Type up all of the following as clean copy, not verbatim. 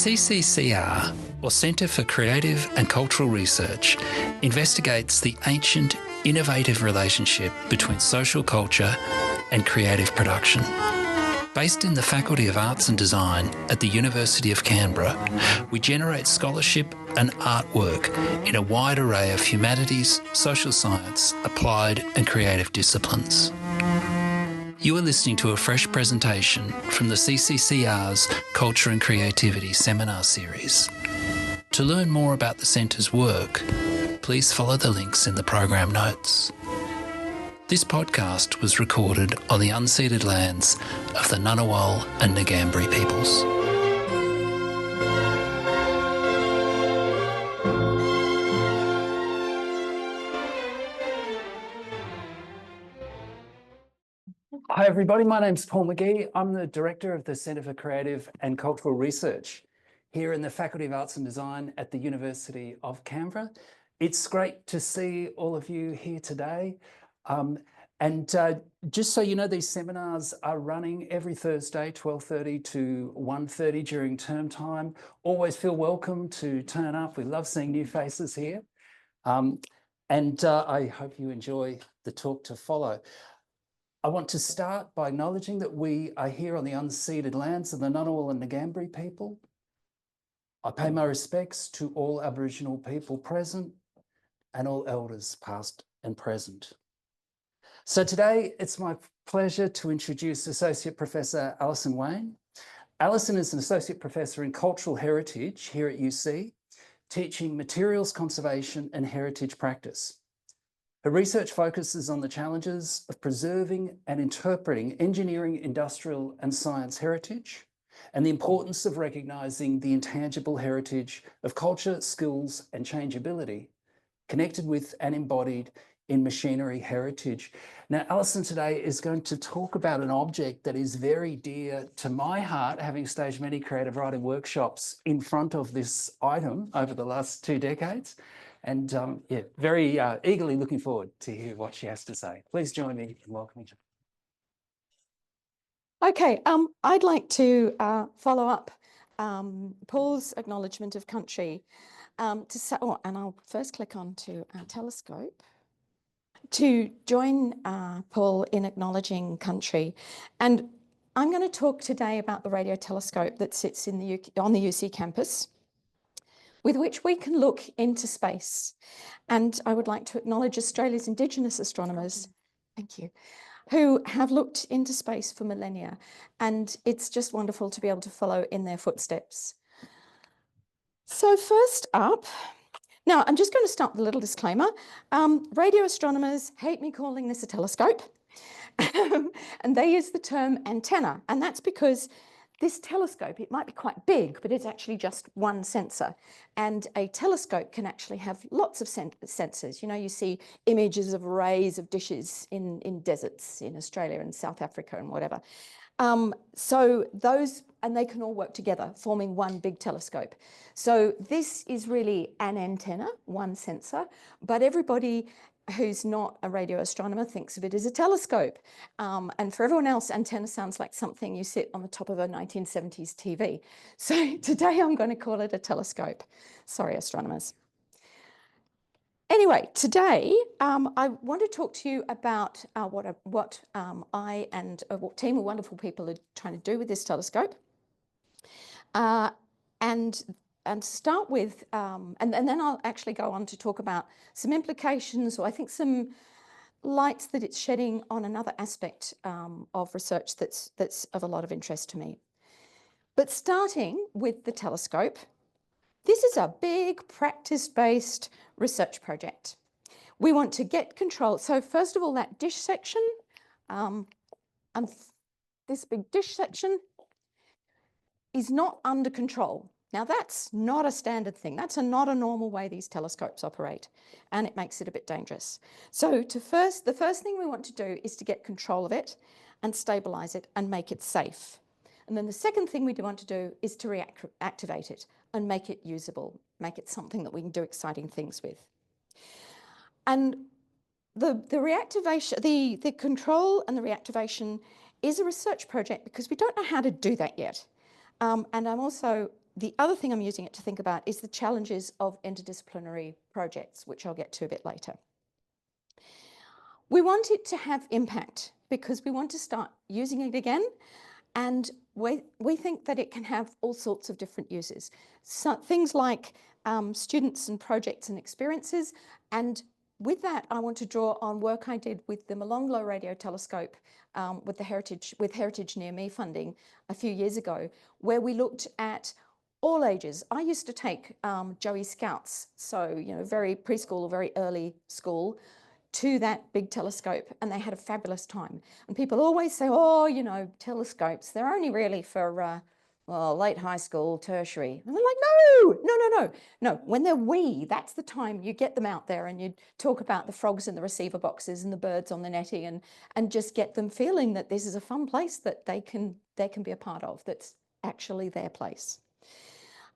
CCCR, or Centre for Creative and Cultural Research, investigates the ancient, innovative relationship between social culture and creative production. Based in the Faculty of Arts and Design at the University of Canberra, we generate scholarship and artwork in a wide array of humanities, social science, applied and creative disciplines. You are listening to a fresh presentation from the CCCR's Culture and Creativity Seminar Series. To learn more about the Centre's work, please follow the links in the program notes. This podcast was recorded on the unceded lands of the Ngunnawal and Ngambri peoples. Hi everybody, my name's Paul McGee. I'm the Director of the Centre for Creative and Cultural Research here in the Faculty of Arts and Design at the University of Canberra. It's great to see all of you here today. Just so you know, these seminars are running every Thursday, 12:30 to 1:30 during term time. Always feel welcome to turn up. We love seeing new faces here. I hope you enjoy the talk to follow. I want to start by acknowledging that we are here on the unceded lands of the Ngunnawal and Ngambri people. I pay my respects to all Aboriginal people present and all elders past and present. So today it's my pleasure to introduce Associate Professor Alison Wain. Alison is an Associate Professor in Cultural Heritage here at UC, teaching materials conservation and heritage practice. Her research focuses on the challenges of preserving and interpreting engineering, industrial and science heritage, and the importance of recognising the intangible heritage of culture, skills and changeability connected with and embodied in machinery heritage. Now, Alison today is going to talk about an object that is very dear to my heart, having staged many creative writing workshops in front of this item over the last 2 decades. And very eagerly looking forward to hear what she has to say. Please join me in welcoming her. Okay, I'd like to follow up Paul's acknowledgement of country and I'll first click on to our telescope to join Paul in acknowledging country. And I'm going to talk today about the radio telescope that sits in on the UC campus, with which we can look into space. And I would like to acknowledge Australia's Indigenous astronomers, thank you, who have looked into space for millennia. And it's just wonderful to be able to follow in their footsteps. So first up, now I'm just going to start with a little disclaimer. Radio astronomers hate me calling this a telescope. And they use the term antenna. And that's because this telescope, it might be quite big, but it's actually just one sensor. And a telescope can actually have lots of sensors. You know, you see images of arrays of dishes in deserts in Australia and South Africa and whatever. So those, and they can all work together, forming one big telescope. So this is really an antenna, one sensor, but everybody who's not a radio astronomer thinks of it as a telescope. And for everyone else, antenna sounds like something you sit on the top of a 1970s TV. So today I'm going to call it a telescope. Sorry, astronomers. Anyway, today I want to talk to you about what I and a team of wonderful people are trying to do with this telescope. And start with, and then I'll actually go on to talk about some implications, or I think some lights that it's shedding on another aspect of research that's of a lot of interest to me. But starting with the telescope, this is a big practice-based research project. We want to get control. So first of all, that dish section, and this big dish section is not under control. Now that's not a standard thing. That's not a normal way these telescopes operate, and it makes it a bit dangerous. So the first thing we want to do is to get control of it and stabilize it and make it safe. And then the second thing we want to do is to reactivate it and make it usable, make it something that we can do exciting things with. And the reactivation, the control and the reactivation is a research project because we don't know how to do that yet. And I'm also the other thing I'm using it to think about is the challenges of interdisciplinary projects, which I'll get to a bit later. We want it to have impact because we want to start using it again. And we think that it can have all sorts of different uses. So things like students and projects and experiences. And with that, I want to draw on work I did with the Molonglo Radio Telescope with Heritage Near Me funding a few years ago, where we looked at all ages. I used to take Joey Scouts, so very preschool or very early school, to that big telescope, and they had a fabulous time. And people always say, oh, telescopes, they're only really for late high school, tertiary. And they're like, no. When they're wee, that's the time you get them out there and you talk about the frogs in the receiver boxes and the birds on the netting, and just get them feeling that this is a fun place that they can be a part of, that's actually their place.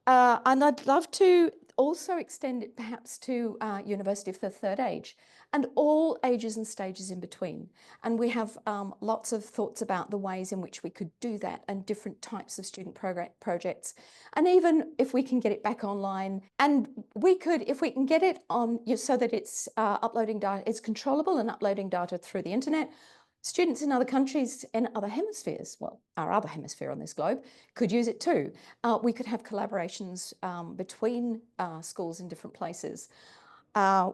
And I'd love to also extend it perhaps to University of the Third Age and all ages and stages in between. And we have lots of thoughts about the ways in which we could do that and different types of student projects. And even if we can get it back online, and if we can get it on so that it's uploading data, it's controllable and uploading data through the internet, students in other countries and other hemispheres, well, our other hemisphere on this globe, could use it too. We could have collaborations between schools in different places.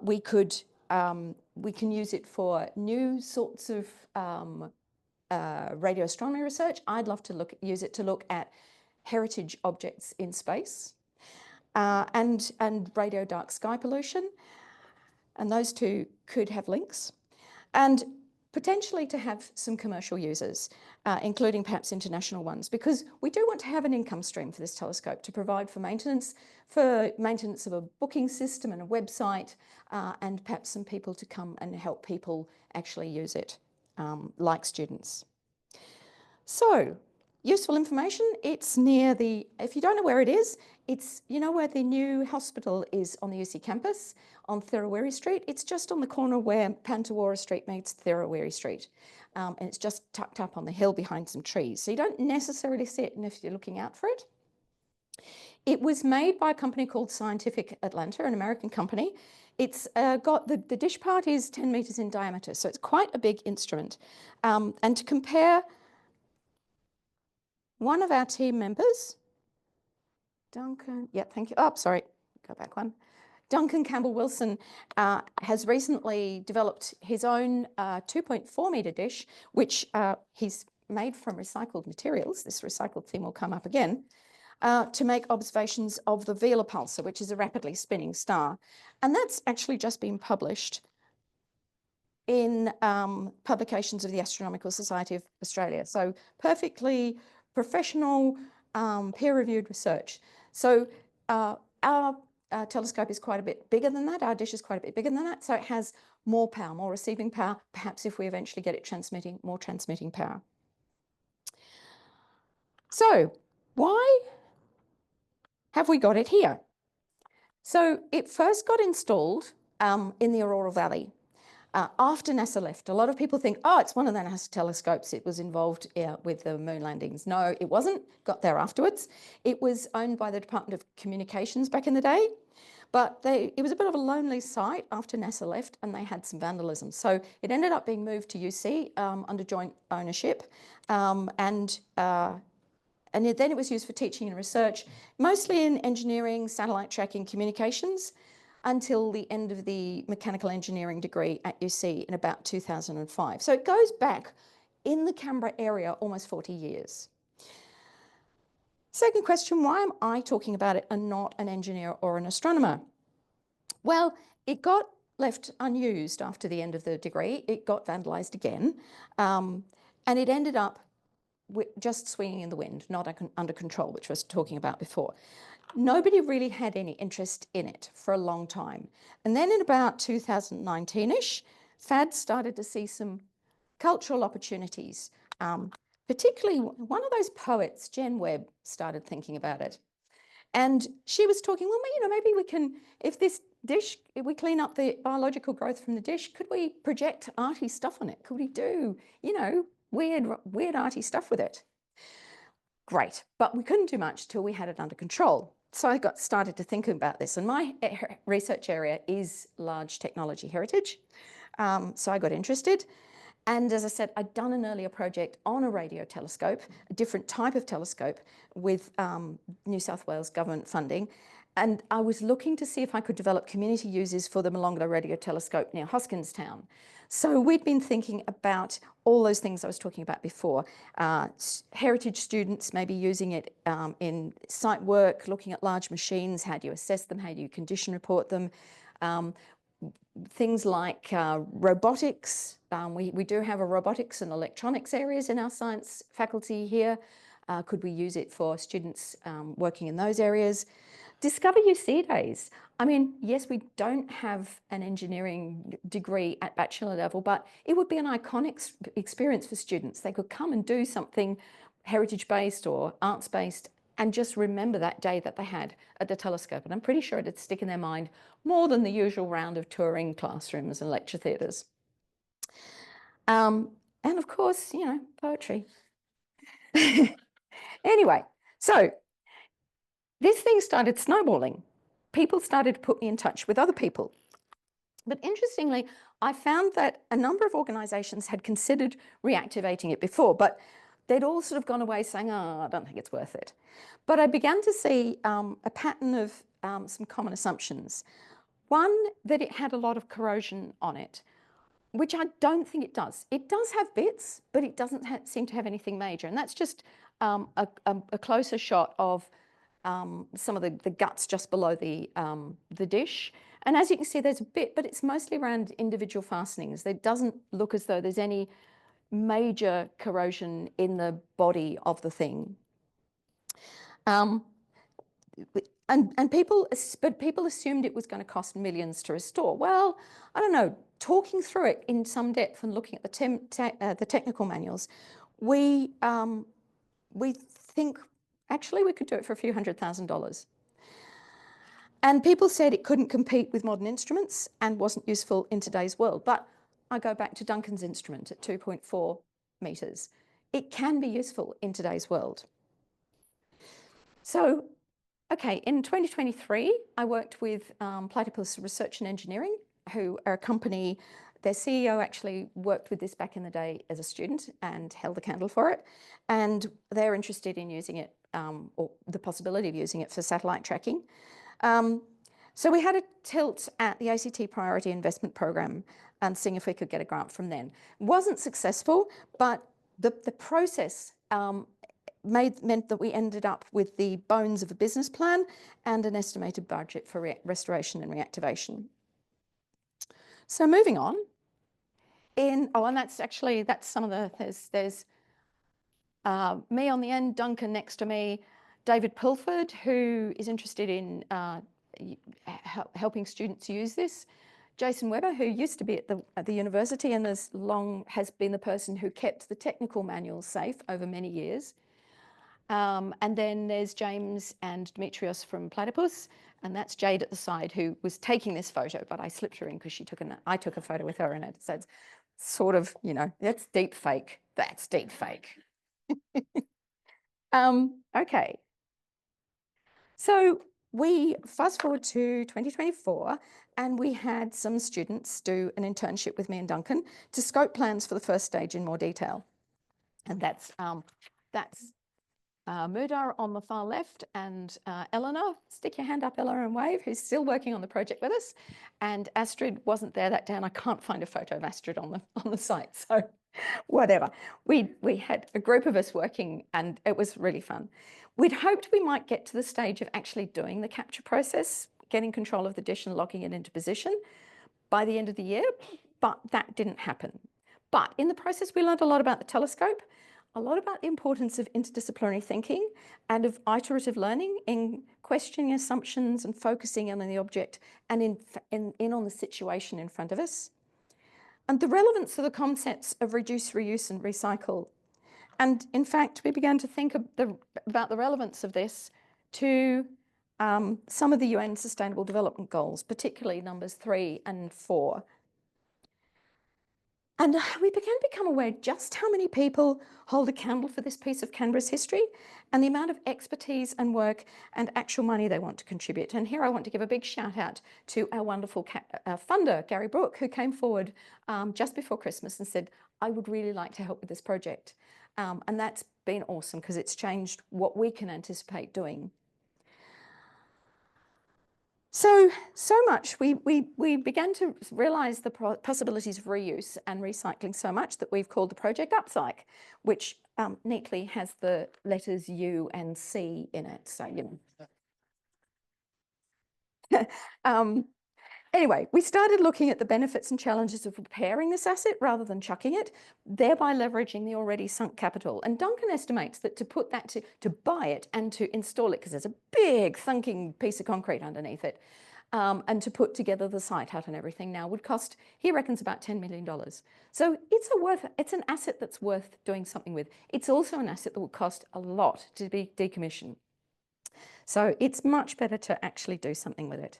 We can use it for new sorts of radio astronomy research. I'd love to use it to look at heritage objects in space and radio dark sky pollution. And those two could have links. And potentially to have some commercial users, including perhaps international ones, because we do want to have an income stream for this telescope to provide for maintenance of a booking system and a website, and perhaps some people to come and help people actually use it, like students. So, useful information, it's near if you don't know where it is, it's, where the new hospital is on the UC campus on Thirawiri Street. It's just on the corner where Pantawara Street meets Thirawiri Street. And it's just tucked up on the hill behind some trees. So you don't necessarily see it if you're looking out for it. It was made by a company called Scientific Atlanta, an American company. It's got, the dish part is 10 meters in diameter, so it's quite a big instrument. And to compare, one of our team members, Duncan, yeah, thank you. Oh, sorry, go back one. Duncan Campbell-Wilson has recently developed his own 2.4 metre dish, which he's made from recycled materials. This recycled theme will come up again, to make observations of the Vela pulsar, which is a rapidly spinning star. And that's actually just been published in publications of the Astronomical Society of Australia. So perfectly professional, peer-reviewed research. So our telescope is quite a bit bigger than that. Our dish is quite a bit bigger than that. So it has more power, more receiving power, perhaps if we eventually get it transmitting, more transmitting power. So why have we got it here? So it first got installed in the Aurora Valley after NASA left. A lot of people think, oh, it's one of the NASA telescopes. It was involved with the moon landings. No, it wasn't. Got there afterwards. It was owned by the Department of Communications back in the day. But it was a bit of a lonely site after NASA left, and they had some vandalism. So it ended up being moved to UC under joint ownership. And then it was used for teaching and research, mostly in engineering, satellite tracking, communications, until the end of the mechanical engineering degree at UC in about 2005. So it goes back in the Canberra area almost 40 years. Second question, why am I talking about it and not an engineer or an astronomer? Well, it got left unused after the end of the degree. It got vandalised again, and it ended up just swinging in the wind, not under control, which I was talking about before. Nobody really had any interest in it for a long time. And then in about 2019-ish, FAD started to see some cultural opportunities. Particularly one of those poets, Jen Webb, started thinking about it. And she was talking, well, maybe we can, if this dish, if we clean up the biological growth from the dish, could we project arty stuff on it? Could we do, weird arty stuff with it? Great, but we couldn't do much till we had it under control. So I got started to think about this, and my research area is large technology heritage. So I got interested. And as I said, I'd done an earlier project on a radio telescope, a different type of telescope with New South Wales government funding. And I was looking to see if I could develop community uses for the Molonglo Radio Telescope near Hoskinstown. So we'd been thinking about all those things I was talking about before. Heritage students maybe using it in site work, looking at large machines, how do you assess them, how do you condition report them? Things like robotics. We do have a robotics and electronics areas in our science faculty here. Could we use it for students working in those areas? Discover UC days. I mean, yes, we don't have an engineering degree at bachelor level, but it would be an iconic experience for students. They could come and do something heritage-based or arts-based and just remember that day that they had at the telescope. And I'm pretty sure it'd stick in their mind more than the usual round of touring classrooms and lecture theatres. And of course, you know, poetry. Anyway, so this thing started snowballing. People started to put me in touch with other people. But interestingly, I found that a number of organisations had considered reactivating it before, but they'd all sort of gone away saying, oh, I don't think it's worth it. But I began to see a pattern of some common assumptions. One, that it had a lot of corrosion on it, which I don't think it does. It does have bits, but it doesn't seem to have anything major. And that's just a closer shot of some of the guts just below the dish. And as you can see, there's a bit, but it's mostly around individual fastenings. It doesn't look as though there's any major corrosion in the body of the thing. And people assumed it was going to cost millions to restore. Well, I don't know, talking through it in some depth and looking at the technical manuals, we think actually we could do it for a few $100,000. And people said it couldn't compete with modern instruments and wasn't useful in today's world. But I go back to Duncan's instrument at 2.4 metres. It can be useful in today's world. So, okay, in 2023, I worked with Platypus Research and Engineering, who are a company. Their CEO actually worked with this back in the day as a student and held a candle for it. And they're interested in using it, or the possibility of using it for satellite tracking. So we had a tilt at the ACT Priority Investment Program and seeing if we could get a grant from them. Wasn't successful, but the process meant that we ended up with the bones of a business plan and an estimated budget for restoration and reactivation. So moving on, and that's some of the, there's me on the end, Duncan next to me, David Pilford, who is interested in helping students use this, Jason Webber, who used to be at the university and has been the person who kept the technical manuals safe over many years. And then there's James and Demetrios from Platypus, and that's Jade at the side, who was taking this photo, but I slipped her in because I took a photo with her, and it said, sort of, you know, that's deep fake. That's deep fake. Okay. So we fast forward to 2024, and we had some students do an internship with me and Duncan to scope plans for the first stage in more detail. And that's Mudar on the far left, and Eleanor, stick your hand up, Eleanor, and wave, who's still working on the project with us. And Astrid wasn't there that day, and I can't find a photo of Astrid on the site, so whatever. We had a group of us working, and it was really fun. We'd hoped we might get to the stage of actually doing the capture process, getting control of the dish and logging it into position by the end of the year, but that didn't happen. But in the process, we learned a lot about the telescope, a lot about the importance of interdisciplinary thinking and of iterative learning in questioning assumptions and focusing in on the object and in on the situation in front of us. And the relevance of the concepts of reduce, reuse and recycle. And in fact, we began to think about the relevance of this to some of the UN Sustainable Development Goals, particularly numbers 3 and 4. And we began to become aware just how many people hold a candle for this piece of Canberra's history and the amount of expertise and work and actual money they want to contribute. And here I want to give a big shout out to our wonderful funder, Gary Brooke, who came forward just before Christmas and said, I would really like to help with this project. And that's been awesome because it's changed what we can anticipate doing. So much. We began to realise the possibilities of reuse and recycling so much that we've called the project Upcyc, which neatly has the letters U and C in it. So, you know. Anyway, we started looking at the benefits and challenges of repairing this asset rather than chucking it, thereby leveraging the already sunk capital. And Duncan estimates that to put that to buy it and to install it, because there's a big thunking piece of concrete underneath it, and to put together the site hut and everything now would cost, he reckons, about $10 million. So it's an asset that's worth doing something with. It's also an asset that will cost a lot to be decommissioned. So it's much better to actually do something with it.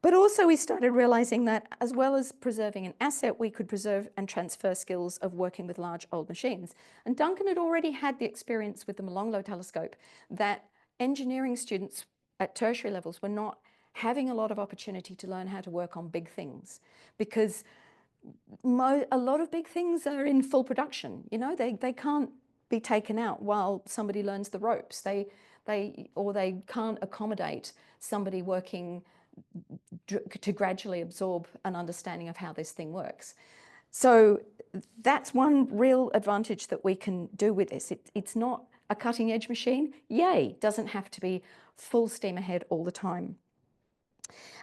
But also we started realizing that as well as preserving an asset, we could preserve and transfer skills of working with large old machines. And Duncan had already had the experience with the Molonglo telescope that engineering students at tertiary levels were not having a lot of opportunity to learn how to work on big things, because a lot of big things are in full production. You know, they can't be taken out while somebody learns the ropes. They can't accommodate somebody working to gradually absorb an understanding of how this thing works. So that's one real advantage that we can do with this. It's not a cutting edge machine. Yay, doesn't have to be full steam ahead all the time.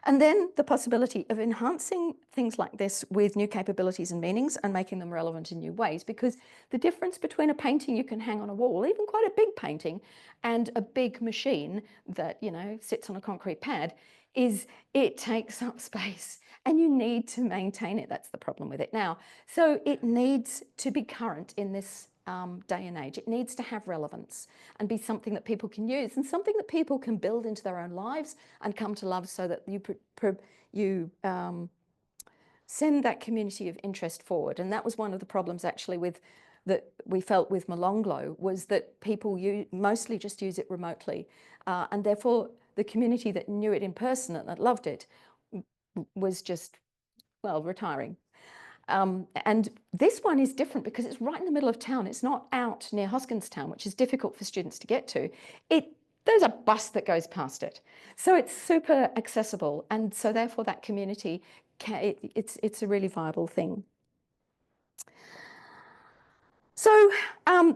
And then the possibility of enhancing things like this with new capabilities and meanings and making them relevant in new ways, because the difference between a painting you can hang on a wall, even quite a big painting, and a big machine that, you know, sits on a concrete pad, is it takes up space and you need to maintain it. That's the problem with it now. So it needs to be current in this day and age. It needs to have relevance and be something that people can use and something that people can build into their own lives and come to love, so that you send that community of interest forward. And that was one of the problems actually with that we felt with Molonglo, was that people mostly just use it remotely, and therefore the community that knew it in person and that loved it was just, well, retiring. And this one is different because it's right in the middle of town. It's not out near Hoskins Town, which is difficult for students to get to. There's a bus that goes past it. So it's super accessible. And so therefore that community, it's a really viable thing. So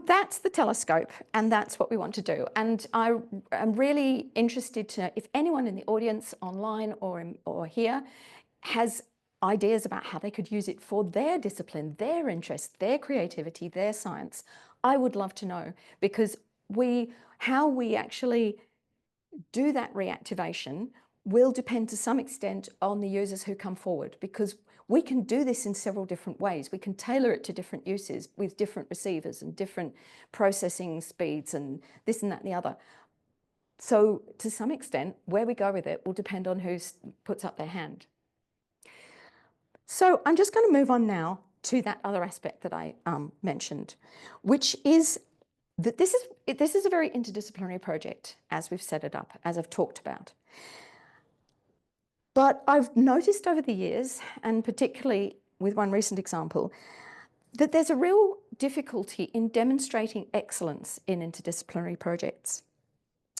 that's the telescope, and that's what we want to do. And I am really interested to know if anyone in the audience, online or here, has ideas about how they could use it for their discipline, their interest, their creativity, their science. I would love to know, because how we actually do that reactivation will depend to some extent on the users who come forward, because we can do this in several different ways. We can tailor it to different uses with different receivers and different processing speeds and this and that and the other. So to some extent, where we go with it will depend on who puts up their hand. So I'm just going to move on now to that other aspect that I mentioned, which is that this is a very interdisciplinary project, as we've set it up, as I've talked about. But I've noticed over the years, and particularly with one recent example, that there's a real difficulty in demonstrating excellence in interdisciplinary projects.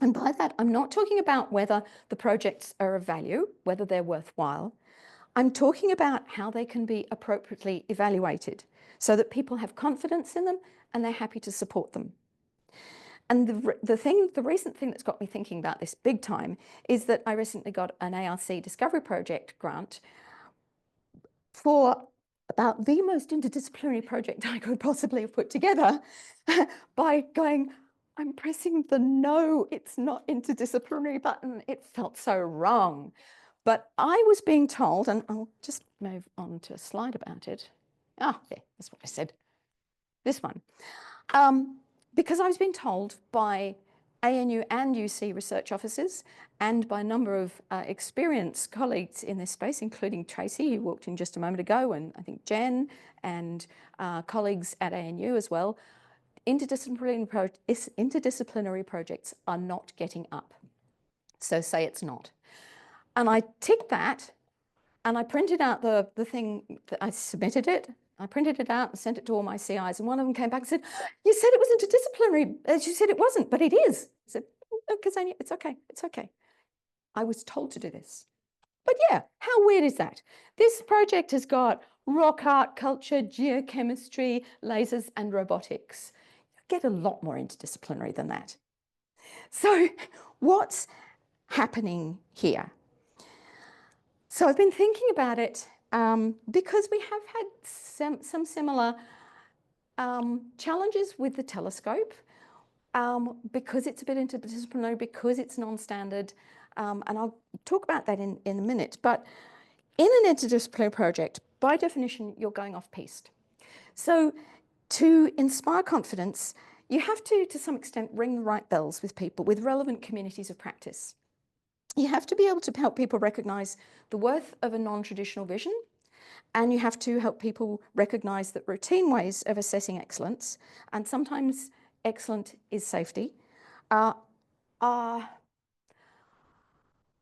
And by that, I'm not talking about whether the projects are of value, whether they're worthwhile. I'm talking about how they can be appropriately evaluated so that people have confidence in them and they're happy to support them. And the recent thing that's got me thinking about this big time is that I recently got an ARC Discovery Project grant for about the most interdisciplinary project I could possibly have put together by going, I'm pressing the no, it's not interdisciplinary button. It felt so wrong. But I was being told, and I'll just move on to a slide about it. Ah, yeah, that's what I said. This one. Because I was being told by ANU and UC research officers, and by a number of experienced colleagues in this space, including Tracy, who walked in just a moment ago, and I think Jen, and colleagues at ANU as well. Interdisciplinary projects are not getting up. So say it's not. And I ticked that, and I printed out the thing that I submitted it. I printed it out and sent it to all my CIs, and one of them came back and said, "You said it was interdisciplinary. You said it wasn't, but it is." I said, "Okay, it's okay, it's okay. I was told to do this." But yeah, how weird is that? This project has got rock art, culture, geochemistry, lasers, and robotics. Get a lot more interdisciplinary than that. So what's happening here? So I've been thinking about it because we have had some similar challenges with the telescope, because it's a bit interdisciplinary, because it's non-standard, and I'll talk about that in a minute. But in an interdisciplinary project, by definition, you're going off-piste. So to inspire confidence, you have to some extent, ring the right bells with people, with relevant communities of practice. You have to be able to help people recognise the worth of a non-traditional vision, and you have to help people recognise that routine ways of assessing excellence, and sometimes excellent is safety, are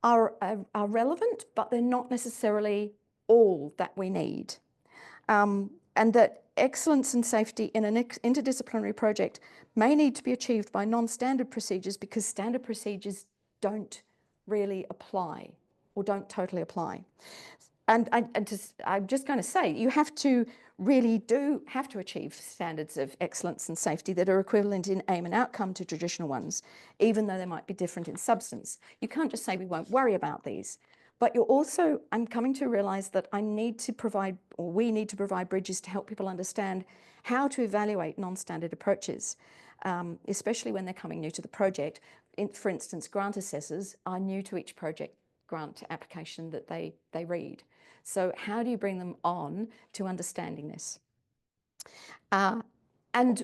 relevant, but they're not necessarily all that we need. And that excellence and safety in an interdisciplinary project may need to be achieved by non-standard procedures, because standard procedures don't really apply, or don't totally apply. And I'm just going to say, you have to really have to achieve standards of excellence and safety that are equivalent in aim and outcome to traditional ones, even though they might be different in substance. You can't just say we won't worry about these. But you're also, I'm coming to realize that I need to provide, or we need to provide, bridges to help people understand how to evaluate non-standard approaches, especially when they're coming new to the project. For instance, grant assessors are new to each project grant application that they read. So how do you bring them on to understanding this? And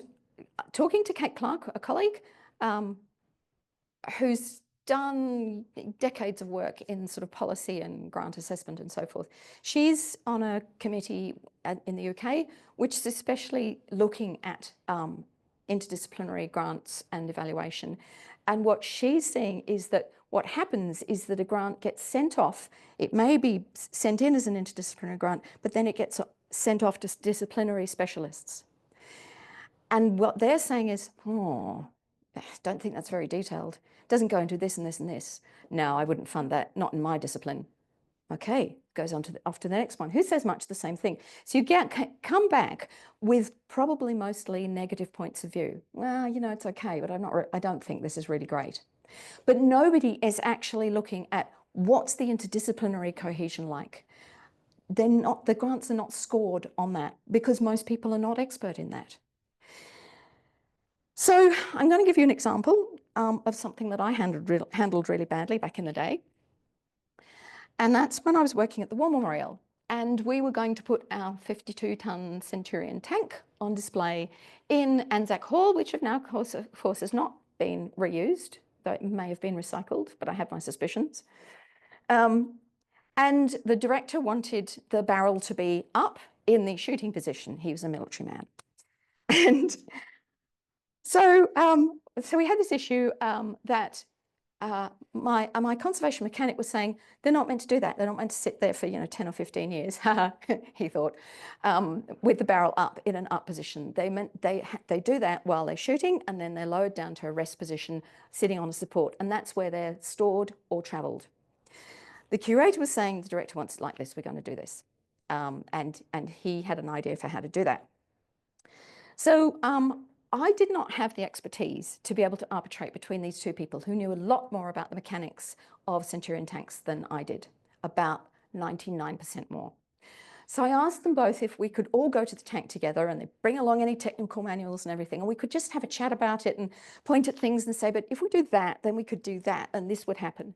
talking to Kate Clark, a colleague, who's done decades of work in sort of policy and grant assessment and so forth. She's on a committee in the UK, which is especially looking at interdisciplinary grants and evaluation. And what she's seeing is that what happens is that a grant gets sent off. It may be sent in as an interdisciplinary grant, but then it gets sent off to disciplinary specialists. And what they're saying is, oh, I don't think that's very detailed. It doesn't go into this and this and this. No, I wouldn't fund that, not in my discipline. Okay, goes on to off to the next one. Who says much the same thing? So you come back with probably mostly negative points of view. Well, you know, it's okay, but I don't think this is really great. But nobody is actually looking at what's the interdisciplinary cohesion like. The grants are not scored on that, because most people are not expert in that. So I'm going to give you an example of something that I handled really badly back in the day. And that's when I was working at the War Memorial, and we were going to put our 52-ton Centurion tank on display in Anzac Hall, which now, of course, has not been reused, though it may have been recycled, but I have my suspicions. And the director wanted the barrel to be up in the shooting position. He was a military man. And so we had this issue that my conservation mechanic was saying, they're not meant to do that. They're not meant to sit there for 10 or 15 years, he thought, with the barrel up in an up position. They do that while they're shooting, and then they're lowered down to a rest position, sitting on a support, and that's where they're stored or travelled. The curator was saying, the director wants it like this, we're going to do this. And he had an idea for how to do that. So I did not have the expertise to be able to arbitrate between these two people who knew a lot more about the mechanics of Centurion tanks than I did, about 99% more. So I asked them both if we could all go to the tank together, and they bring along any technical manuals and everything, and we could just have a chat about it and point at things and say, but if we do that, then we could do that, and this would happen.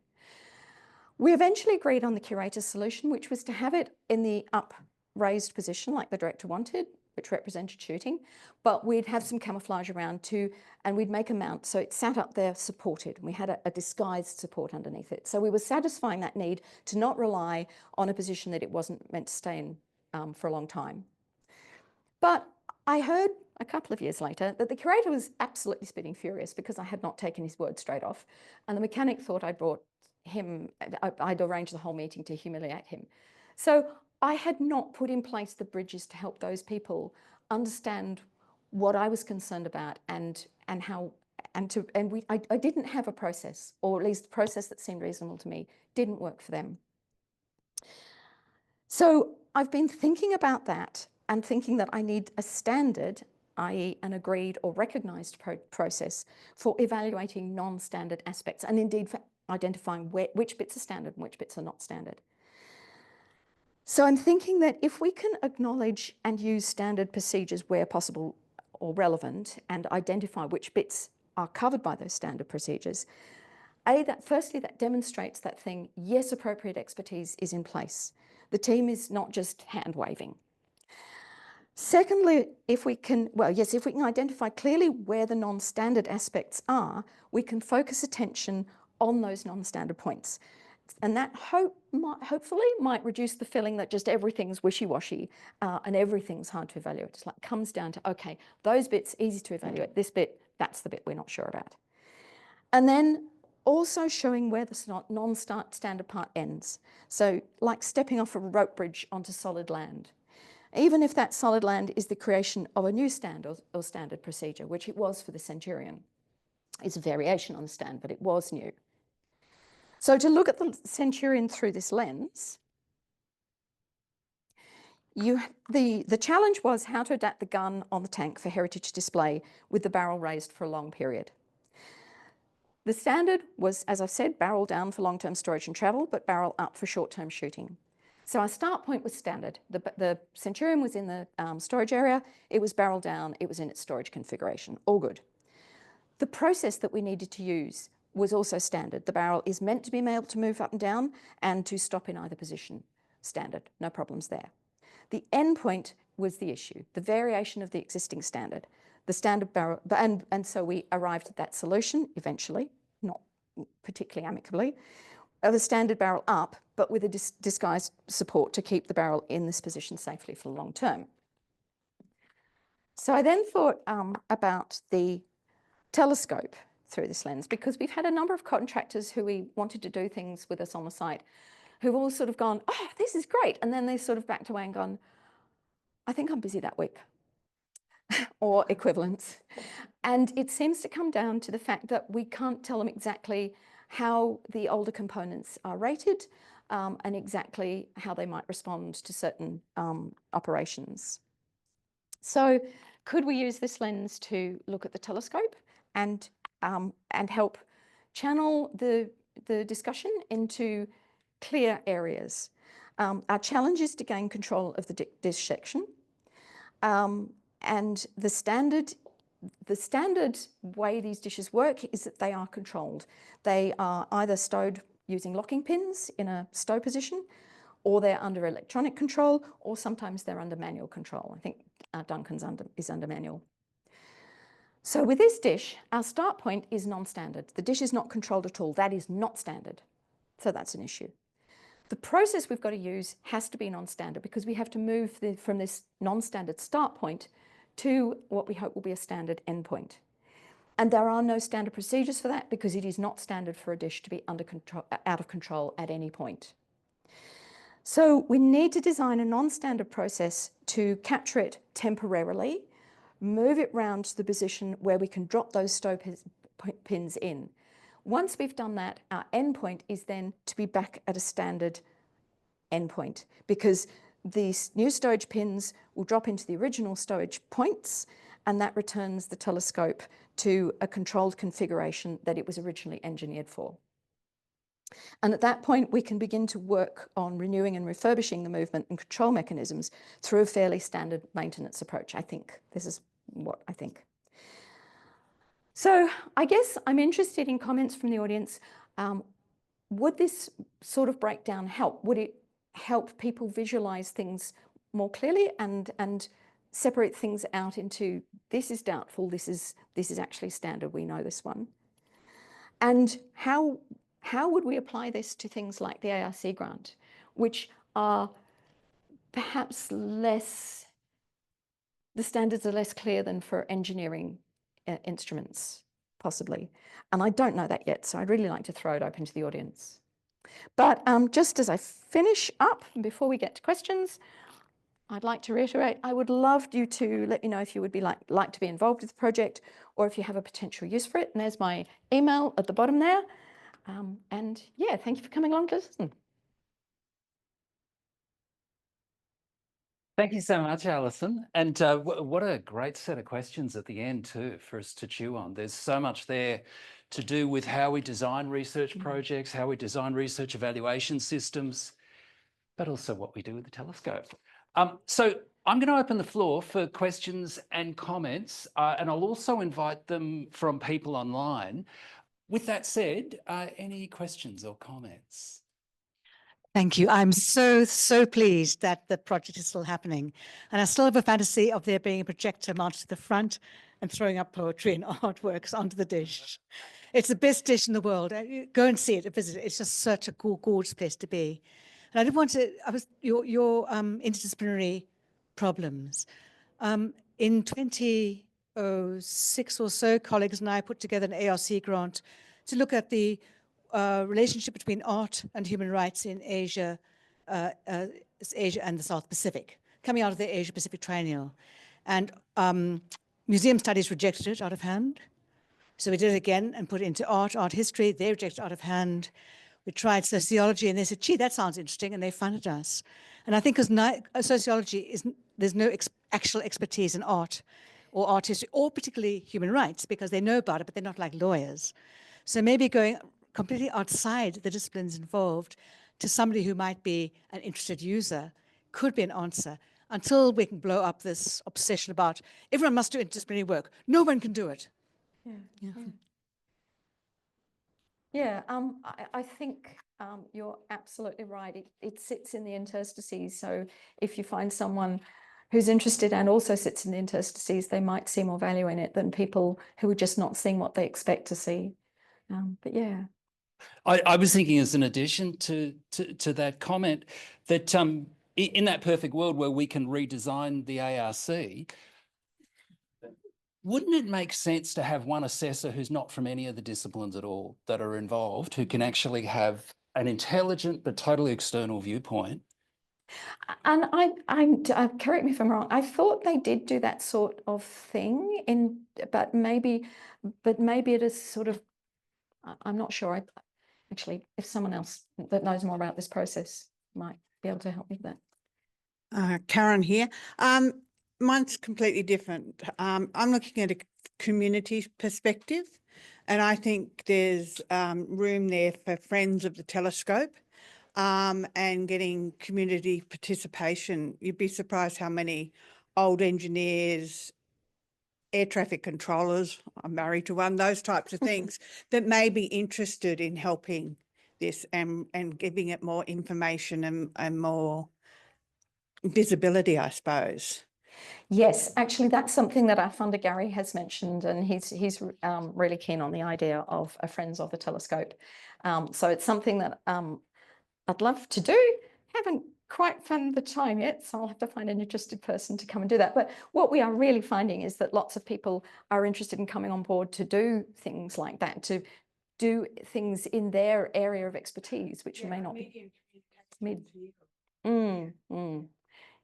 We eventually agreed on the curator's solution, which was to have it in the up raised position like the director wanted, which represented shooting, but we'd have some camouflage around too, and we'd make a mount so it sat up there supported. We had a disguised support underneath it. So we were satisfying that need to not rely on a position that it wasn't meant to stay in for a long time. But I heard a couple of years later that the curator was absolutely spitting furious because I had not taken his word straight off. And the mechanic thought I'd brought him, I'd arranged the whole meeting to humiliate him. So I had not put in place the bridges to help those people understand what I was concerned about I didn't have a process, or at least a process that seemed reasonable to me, didn't work for them. So I've been thinking about that and thinking that I need a standard, i.e. an agreed or recognised process for evaluating non-standard aspects, and indeed for identifying which bits are standard and which bits are not standard. So I'm thinking that if we can acknowledge and use standard procedures where possible or relevant and identify which bits are covered by those standard procedures, firstly, that demonstrates that thing, yes, appropriate expertise is in place. The team is not just hand-waving. Secondly, if we can identify clearly where the non-standard aspects are, we can focus attention on those non-standard points. And that hopefully might reduce the feeling that just everything's wishy-washy and everything's hard to evaluate. It's like comes down to, okay, those bits easy to evaluate, this bit, that's the bit we're not sure about. And then also showing where the non-standard part ends. So like stepping off a rope bridge onto solid land. Even if that solid land is the creation of a new standard or standard procedure, which it was for the Centurion. It's a variation on the stand, but it was new. So to look at the Centurion through this lens, the challenge was how to adapt the gun on the tank for heritage display with the barrel raised for a long period. The standard was, as I've said, barrel down for long-term storage and travel, but barrel up for short-term shooting. So our start point was standard. The Centurion was in the storage area, it was barrel down, it was in its storage configuration, all good. The process that we needed to use was also standard. The barrel is meant to be able to move up and down and to stop in either position. Standard, no problems there. The endpoint was the issue, the variation of the existing standard. The standard barrel, and so we arrived at that solution eventually, not particularly amicably, of a standard barrel up, but with a disguised support to keep the barrel in this position safely for the long term. So I then thought about the telescope through this lens, because we've had a number of contractors who we wanted to do things with us on the site, who've all sort of gone, oh, this is great. And then they sort of backed away and gone, I think I'm busy that week. Or equivalents. And it seems to come down to the fact that we can't tell them exactly how the older components are rated and exactly how they might respond to certain operations. So could we use this lens to look at the telescope and help channel the discussion into clear areas? Our challenge is to gain control of the dish section. And the standard way these dishes work is that they are controlled. They are either stowed using locking pins in a stow position, or they're under electronic control, or sometimes they're under manual control. I think Duncan's is under manual. So with this dish, our start point is non-standard. The dish is not controlled at all. That is not standard. So that's an issue. The process we've got to use has to be non-standard, because we have to move from this non-standard start point to what we hope will be a standard endpoint. And there are no standard procedures for that, because it is not standard for a dish to be out of control at any point. So we need to design a non-standard process to capture it temporarily, move it round to the position where we can drop those stow pins in. Once we've done that, our endpoint is then to be back at a standard endpoint, because these new stowage pins will drop into the original stowage points, and that returns the telescope to a controlled configuration that it was originally engineered for. And at that point, we can begin to work on renewing and refurbishing the movement and control mechanisms through a fairly standard maintenance approach, I think. This is what I think. So I guess I'm interested in comments from the audience. Would this sort of breakdown help? Would it help people visualize things more clearly and separate things out into this is doubtful, this is actually standard, we know this one. And how would we apply this to things like the ARC grant, which are perhaps less, the standards are less clear than for engineering instruments, possibly. And I don't know that yet, so I'd really like to throw it open to the audience. But just as I finish up, and before we get to questions, I'd like to reiterate, I would love you to let me know if you would be like to be involved with the project, or if you have a potential use for it. And there's my email at the bottom there. And yeah, thank you for coming along to listen. Thank you so much, Alison. And what a great set of questions at the end too for us to chew on. There's so much there to do with how we design research projects, how we design research evaluation systems, but also what we do with the telescope. So I'm going to open the floor for questions and comments, and I'll also invite them from people online. With that said, any questions or comments? Thank you. I'm so pleased that the project is still happening. And I still have a fantasy of there being a projector mounted to the front and throwing up poetry and artworks onto the dish. It's the best dish in the world. Go and see it, visit it. It's just such a cool, gorgeous place to be. And I did want to, your interdisciplinary problems. In 2006 or so, colleagues and I put together an ARC grant to look at the relationship between art and human rights in Asia, Asia and the South Pacific, coming out of the Asia Pacific Triennial. And museum studies rejected it out of hand. So we did it again and put it into art history. They rejected it out of hand. We tried sociology and they said, gee, that sounds interesting. And they funded us. And I think because sociology, there's no actual expertise in art or art history or particularly human rights because they know about it, but they're not like lawyers. So maybe going completely outside the disciplines involved to somebody who might be an interested user could be an answer until we can blow up this obsession about everyone must do interdisciplinary work. No one can do it. Yeah, I think you're absolutely right. It sits in the interstices. So if you find someone who's interested and also sits in the interstices, they might see more value in it than people who are just not seeing what they expect to see. But yeah. I was thinking as an addition to that comment that in that perfect world where we can redesign the ARC, wouldn't it make sense to have one assessor who's not from any of the disciplines at all that are involved, who can actually have an intelligent but totally external viewpoint? And correct me if I'm wrong, I thought they did do that sort of thing but maybe it is sort of, I'm not sure. Actually, if someone else that knows more about this process might be able to help me with that. Karen here. Mine's completely different. I'm looking at a community perspective, and I think there's room there for friends of the telescope and getting community participation. You'd be surprised how many old engineers, air traffic controllers, I'm married to one, those types of things that may be interested in helping this and giving it more information and more visibility, I suppose. Yes, actually, that's something that our funder Gary has mentioned, and he's really keen on the idea of a Friends of the Telescope. So it's something that I'd love to do. Haven't quite found the time yet, so I'll have to find an interested person to come and do that. But what we are really finding is that lots of people are interested in coming on board to do things like that, to do things in their area of expertise, which may not be.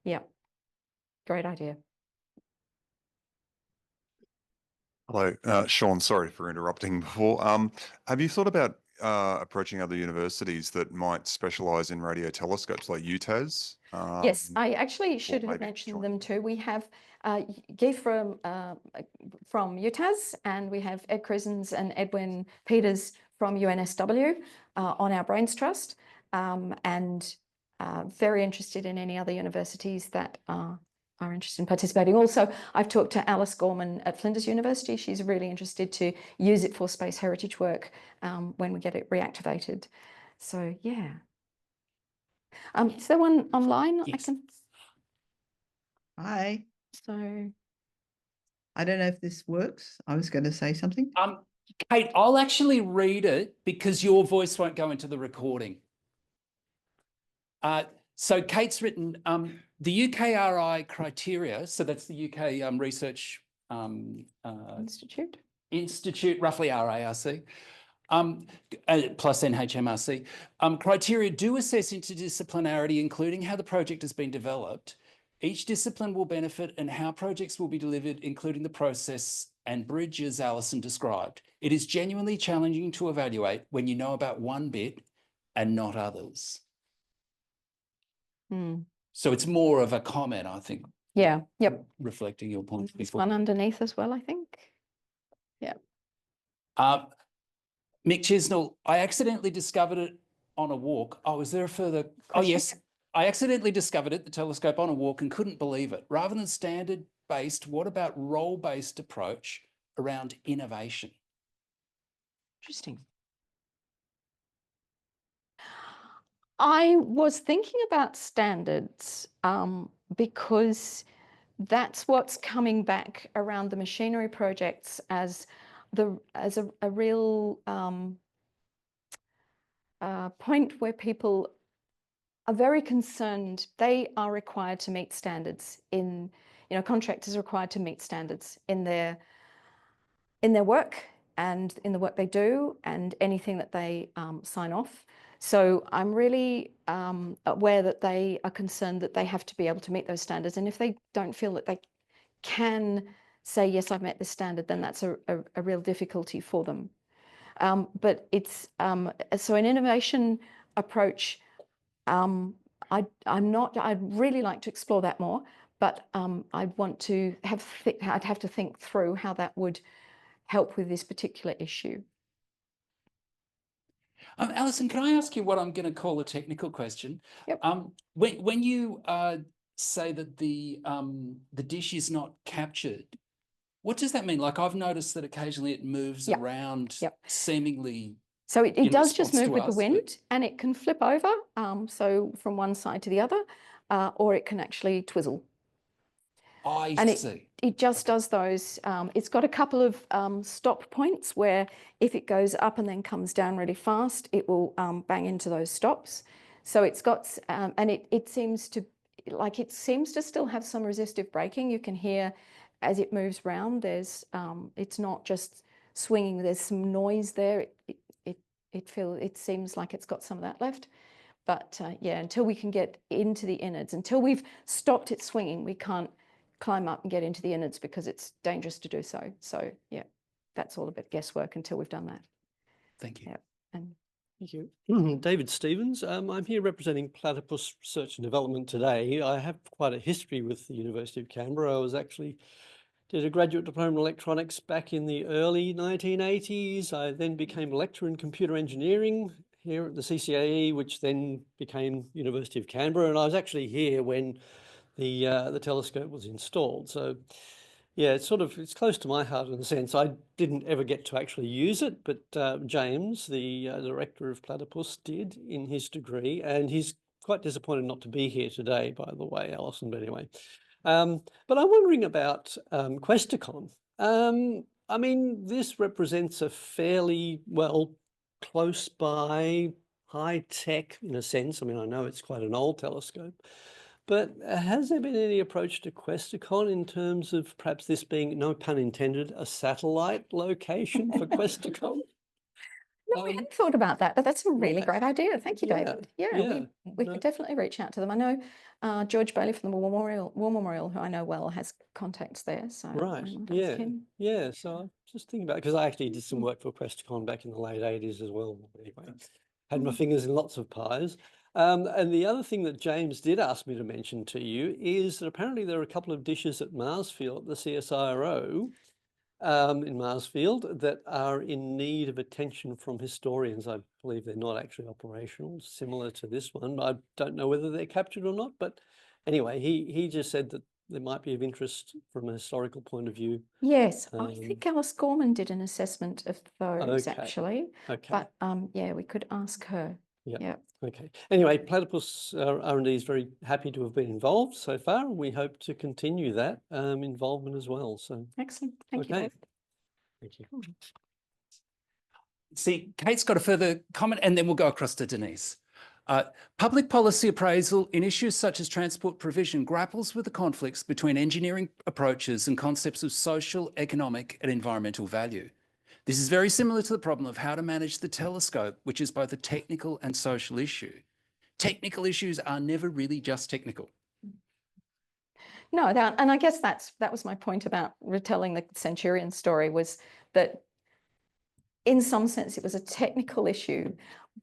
Yeah, great idea. Hello, Sean, sorry for interrupting before. Have you thought about approaching other universities that might specialise in radio telescopes like UTAS? Yes, I actually should have mentioned them too. We have Guy from UTAS, and we have Ed Cresens and Edwin Peters from UNSW on our Brains Trust, and very interested in any other universities that are interested in participating. Also, I've talked to Alice Gorman at Flinders University. She's really interested to use it for space heritage work when we get it reactivated. So yeah. Is there one online? Yes. Hi. So I don't know if this works. I was going to say something. Kate, I'll actually read it because your voice won't go into the recording. So Kate's written the UKRI criteria. So that's the UK Research Institute, roughly RARC, plus NHMRC. Criteria do assess interdisciplinarity, including how the project has been developed. Each discipline will benefit and how projects will be delivered, including the process and bridges Alison described. It is genuinely challenging to evaluate when you know about one bit and not others. So it's more of a comment, I think. yeah, yep. Reflecting your point. There's one underneath as well, I think. Yeah. Mick Chisnell, I accidentally discovered it on a walk. Oh, is there a further? Oh, yes. I accidentally discovered it, the telescope, on a walk and couldn't believe it. Rather than standard-based, what about role-based approach around innovation? Interesting. I was thinking about standards because that's what's coming back around the machinery projects as a real point where people are very concerned. They are required to meet standards in, contractors are required to meet standards in their work and in the work they do and anything that they sign off. So I'm really aware that they are concerned that they have to be able to meet those standards. And if they don't feel that they can say, yes, I've met this standard, then that's a real difficulty for them. But it's, so an innovation approach, I'd really like to explore that more, but I'd have to think through how that would help with this particular issue. Alison, can I ask you what I'm going to call a technical question? Yep. When you say that the dish is not captured, what does that mean? Like, I've noticed that occasionally it moves around, seemingly. So it does just move with the wind, but... and it can flip over, so from one side to the other, or it can actually twizzle. I see. It just does those. It's got a couple of stop points where if it goes up and then comes down really fast, it will bang into those stops. So it's got, and it seems to still have some resistive braking. You can hear as it moves round. There's, it's not just swinging. There's some noise there. It seems like it's got some of that left. But yeah, until we can get into the innards, until we've stopped it swinging, we can't climb up and get into the innards because it's dangerous to do so. So yeah, that's all a bit guesswork until we've done that. Thank you. Yeah. And thank you. David Stevens. I'm here representing Platypus Research and Development today. I have quite a history with the University of Canberra. I was actually did a graduate diploma in electronics back in the early 1980s. I then became a lecturer in computer engineering here at the CCAE, which then became University of Canberra. And I was actually here when the telescope was installed. So yeah, it's close to my heart in a sense. I didn't ever get to actually use it, but James, the director of Platypus, did in his degree, and he's quite disappointed not to be here today, by the way, Alison, but anyway. But I'm wondering about Questacon. I mean, this represents a fairly, close by, high tech in a sense. I mean, I know it's quite an old telescope, but has there been any approach to Questacon in terms of perhaps this being, no pun intended, a satellite location for Questacon? no, we hadn't thought about that, but that's a really great idea. Thank you, David. Yeah, we could definitely reach out to them. I know George Bailey from the War Memorial, who I know well, has contacts there. So right, yeah. So I'm just thinking about, because I actually did some work for Questacon back in the late 80s as well. Anyway, had my fingers in lots of pies. And the other thing that James did ask me to mention to you is that apparently there are a couple of dishes at Marsfield, the CSIRO in Marsfield, that are in need of attention from historians. I believe they're not actually operational, similar to this one. I don't know whether they're captured or not, but anyway, he just said that there might be of interest from a historical point of view. Yes, I think Alice Gorman did an assessment of those actually. Okay. But yeah, we could ask her. Yeah. Yeah. Okay. Anyway, Platypus R&D is very happy to have been involved so far. We hope to continue that involvement as well. So, Excellent. Thank you, okay. David. Thank you. See, Kate's got a further comment and then we'll go across to Denise. Public policy appraisal in issues such as transport provision grapples with the conflicts between engineering approaches and concepts of social, economic and environmental value. This is very similar to the problem of how to manage the telescope, which is both a technical and social issue. Technical issues are never really just technical. No, and I guess that was my point about retelling the Centurion story, was that in some sense it was a technical issue,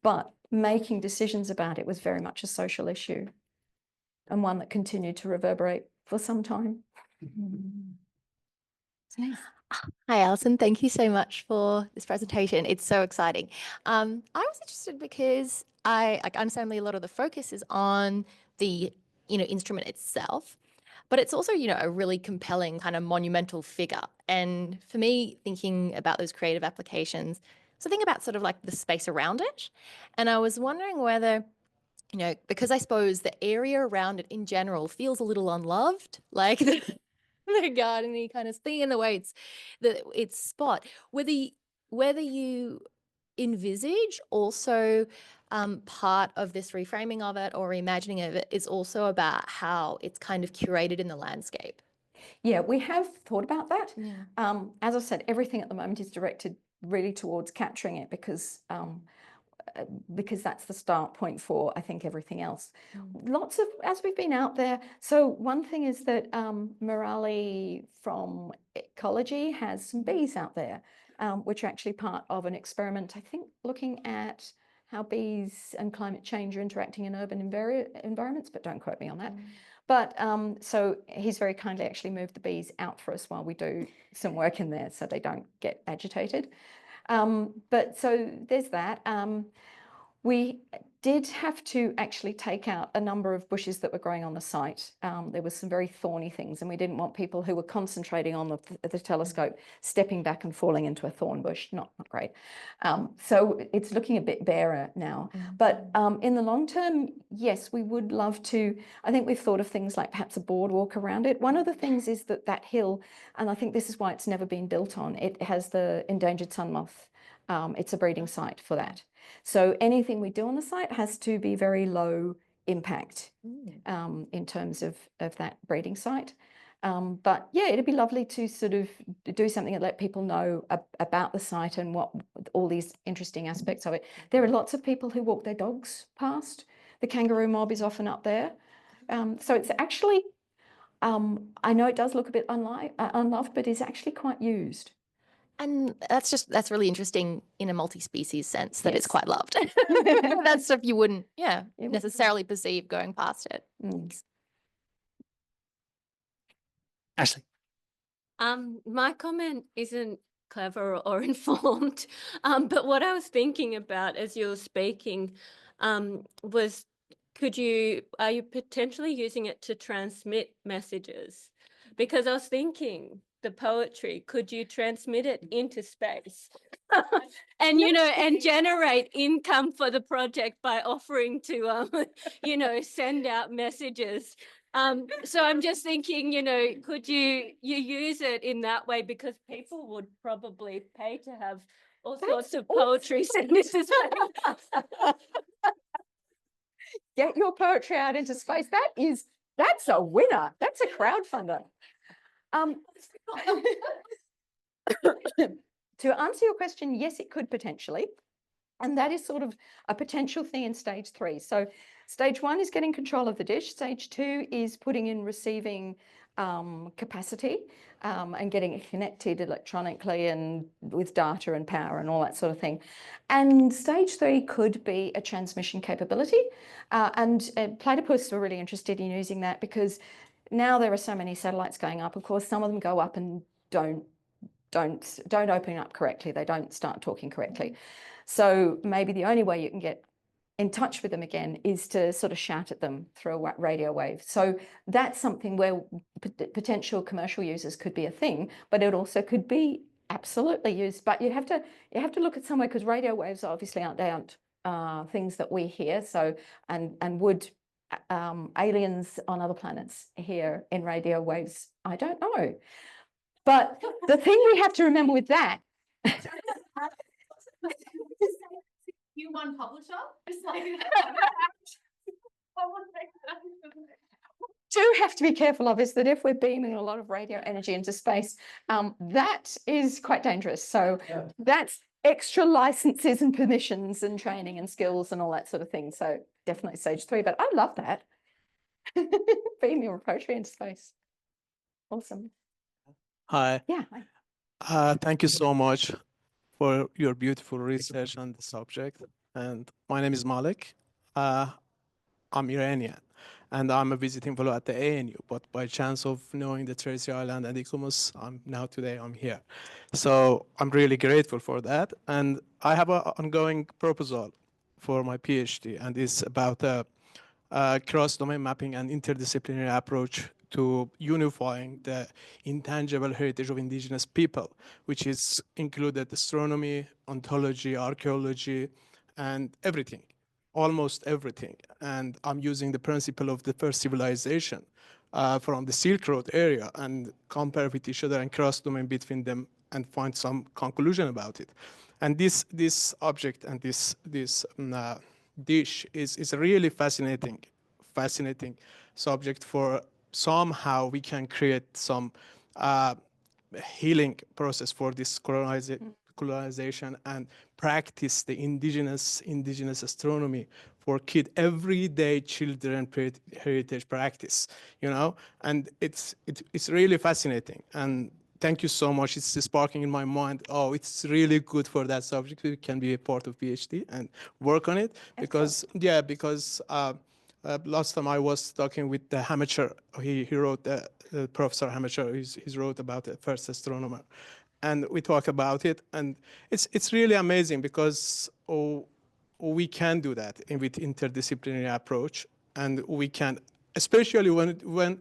but making decisions about it was very much a social issue, and one that continued to reverberate for some time. Denise. Hi, Alison. Thank you so much for this presentation. It's so exciting. I was interested because I understand a lot of the focus is on the instrument itself, but it's also a really compelling kind of monumental figure. And for me, thinking about those creative applications, so think about sort of like the space around it. And I was wondering whether, because I suppose the area around it in general feels a little unloved, like the garden-y kind of thing, in the way its spot, whether you envisage also part of this reframing of it or reimagining of it is also about how it's kind of curated in the landscape. Yeah, we have thought about that. Yeah. As I said, everything at the moment is directed really towards capturing it because that's the start point for, I think, everything else. Lots of, as we've been out there, so one thing is that Morali from Ecology has some bees out there, which are actually part of an experiment, I think, looking at how bees and climate change are interacting in urban environments, but don't quote me on that. But so he's very kindly actually moved the bees out for us while we do some work in there so they don't get agitated. But so there's that. We did have to actually take out a number of bushes that were growing on the site. There was some very thorny things, and we didn't want people who were concentrating on the telescope stepping back and falling into a thorn bush. Not great. So it's looking a bit barer now. But in the long term, yes, we would love to. I think we've thought of things like perhaps a boardwalk around it. One of the things is that hill, and I think this is why it's never been built on, it has the endangered sun moth. It's a breeding site for that. So anything we do on the site has to be very low impact in terms of that breeding site. But yeah, it'd be lovely to sort of do something that let people know about the site and what all these interesting aspects of it. There are lots of people who walk their dogs past. The kangaroo mob is often up there. So it's actually, I know it does look a bit unloved, but it's actually quite used. And that's really interesting in a multi-species sense that it's Yes. quite loved. That's stuff you wouldn't, necessarily perceive going past it. Ashley. My comment isn't clever or informed, but what I was thinking about as you were speaking was, are you potentially using it to transmit messages? Because I was thinking, the poetry, could you transmit it into space and and generate income for the project by offering to send out messages? So I'm just thinking, could you use it in that way, because people would probably pay to have all sorts of poetry sent into space. Get your poetry out into space. That's a winner. That's a crowdfunder. To answer your question, yes, it could potentially. And that is sort of a potential thing in stage 3. So stage 1 is getting control of the dish. Stage 2 is putting in receiving capacity and getting it connected electronically and with data and power and all that sort of thing. And stage 3 could be a transmission capability. And Platypus were really interested in using that because now there are so many satellites going up. Of course, some of them go up and don't open up correctly. They don't start talking correctly. So maybe the only way you can get in touch with them again is to sort of shout at them through a radio wave. So that's something where potential commercial users could be a thing, but it also could be absolutely used. But you have to look at somewhere, because radio waves obviously aren't things that we hear. So, and would aliens on other planets hear in radio waves? I don't know. But the thing we have to remember with that. You one publisher? Do have to be careful of is that if we're beaming a lot of radio energy into space, that is quite dangerous. So that's extra licenses and permissions and training and skills and all that sort of thing. So definitely stage 3, but I love that. Beam your poetry into space. Awesome. Hi. Yeah. Thank you so much for your beautiful research on the subject. And my name is Malik. I'm Iranian, and I'm a visiting fellow at the ANU, but by chance of knowing the Tracy Island and Ikumus, today I'm here. So I'm really grateful for that. And I have an ongoing proposal for my PhD, and it's about cross-domain mapping and interdisciplinary approach to unifying the intangible heritage of indigenous people, which is included astronomy, ontology, archaeology, and everything. Almost everything. And I'm using the principle of the first civilization from the Silk Road area and compare with each other and cross-domain between them and find some conclusion about it. And this object and this dish is a really fascinating subject for somehow we can create some healing process for this colonization and practice the indigenous astronomy for everyday children heritage practice, and it's really fascinating. And thank you so much. It's sparking in my mind. Oh, it's really good for that subject. We can be a part of PhD and work on it because last time I was talking with the Hamacher. He wrote Professor Hamacher. He's wrote about the first astronomer. And we talk about it, and it's really amazing because we can do that with interdisciplinary approach, and we can, especially when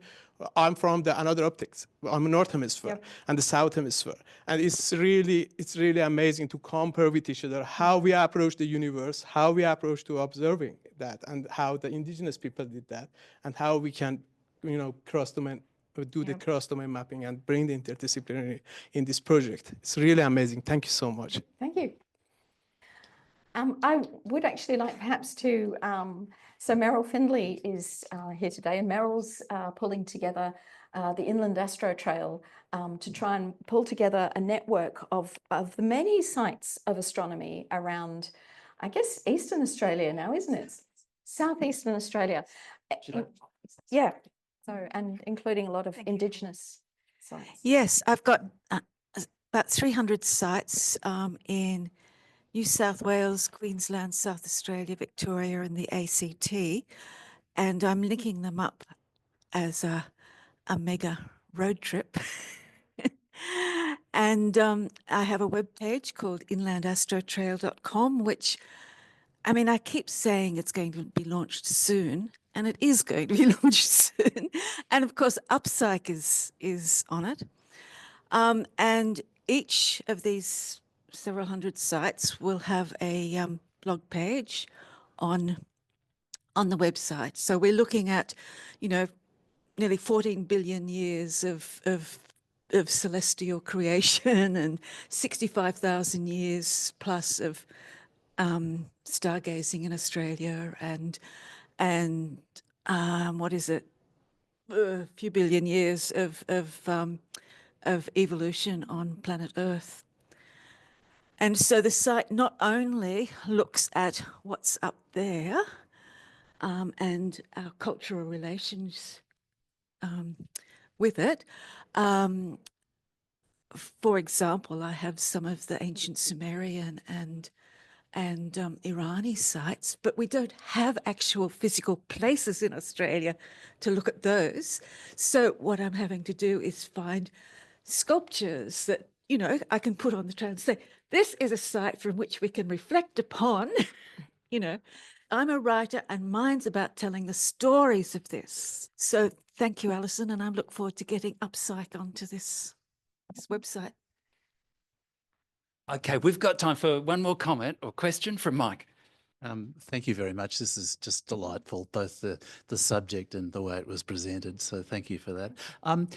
I'm from another optics. I'm a North Hemisphere and the South Hemisphere, and it's really amazing to compare with each other how we approach the universe, how we approach to observing that, and how the indigenous people did that, and how we can, cross-domain. Do the cross-domain mapping and bring the interdisciplinary in this project. It's really amazing. Thank you so much. Thank you. I would actually like perhaps to, so Meryl Findlay is here today, and Meryl's pulling together the Inland Astro Trail to try and pull together a network of the many sites of astronomy around, I guess, Eastern Australia now, isn't it? Southeastern Australia. Yeah. So, and including a lot of Indigenous sites. Yes, I've got about 300 sites in New South Wales, Queensland, South Australia, Victoria, and the ACT, and I'm linking them up as a mega road trip. And I have a webpage called inlandastrotrail.com, which, I keep saying it's going to be launched soon, and it is going to be launched soon. And of course, Upcyc is on it. And each of these several hundred sites will have a blog page on the website. So we're looking at, nearly 14 billion years of celestial creation and 65,000 years plus of stargazing in Australia and what is it? A few billion years of evolution on planet Earth. And so the site not only looks at what's up there and our cultural relations with it. For example, I have some of the ancient Sumerian and Irani sites, but we don't have actual physical places in Australia to look at those. So what I'm having to do is find sculptures that, I can put on the trail and say, this is a site from which we can reflect upon. I'm a writer and mine's about telling the stories of this. So thank you, Alison, and I look forward to getting Upcyc onto this website. Okay, we've got time for one more comment or question from Mike. Thank you very much. This is just delightful, both the subject and the way it was presented. So thank you for that. I'm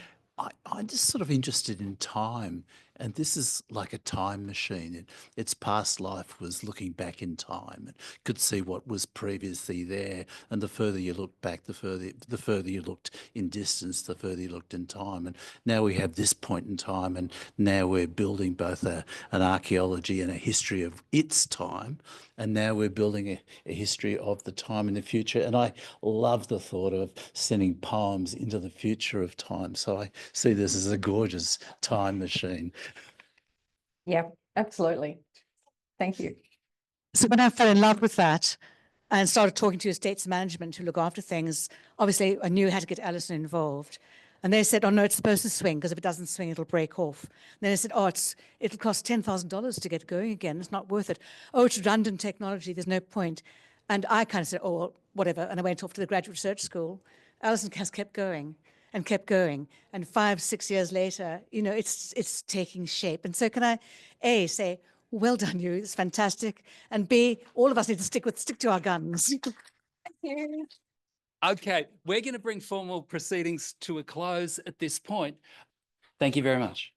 just sort of interested in time, and this is like a time machine. Its past life was looking back in time and could see what was previously there. And the further you look back, the further you looked in distance, the further you looked in time. And now we have this point in time, and now we're building both an archaeology and a history of its time, and now we're building a history of the time in the future. And I love the thought of sending poems into the future of time. So I see this as a gorgeous time machine. Yeah, absolutely. Thank you. So when I fell in love with that and started talking to estates management who look after things, obviously I knew how to get Alison involved. And they said, oh no, it's supposed to swing, because if it doesn't swing, it'll break off. And then they said, oh, it'll cost $10,000 to get going again. It's not worth it. Oh, it's redundant technology. There's no point. And I kind of said, oh, well, whatever. And I went off to the graduate research school. Alison has kept going and kept going. And 5-6 years later, you know, it's taking shape. And so can I, A, say, well done you, it's fantastic. And B, all of us need to stick to our guns. Okay, we're going to bring formal proceedings to a close at this point. Thank you very much.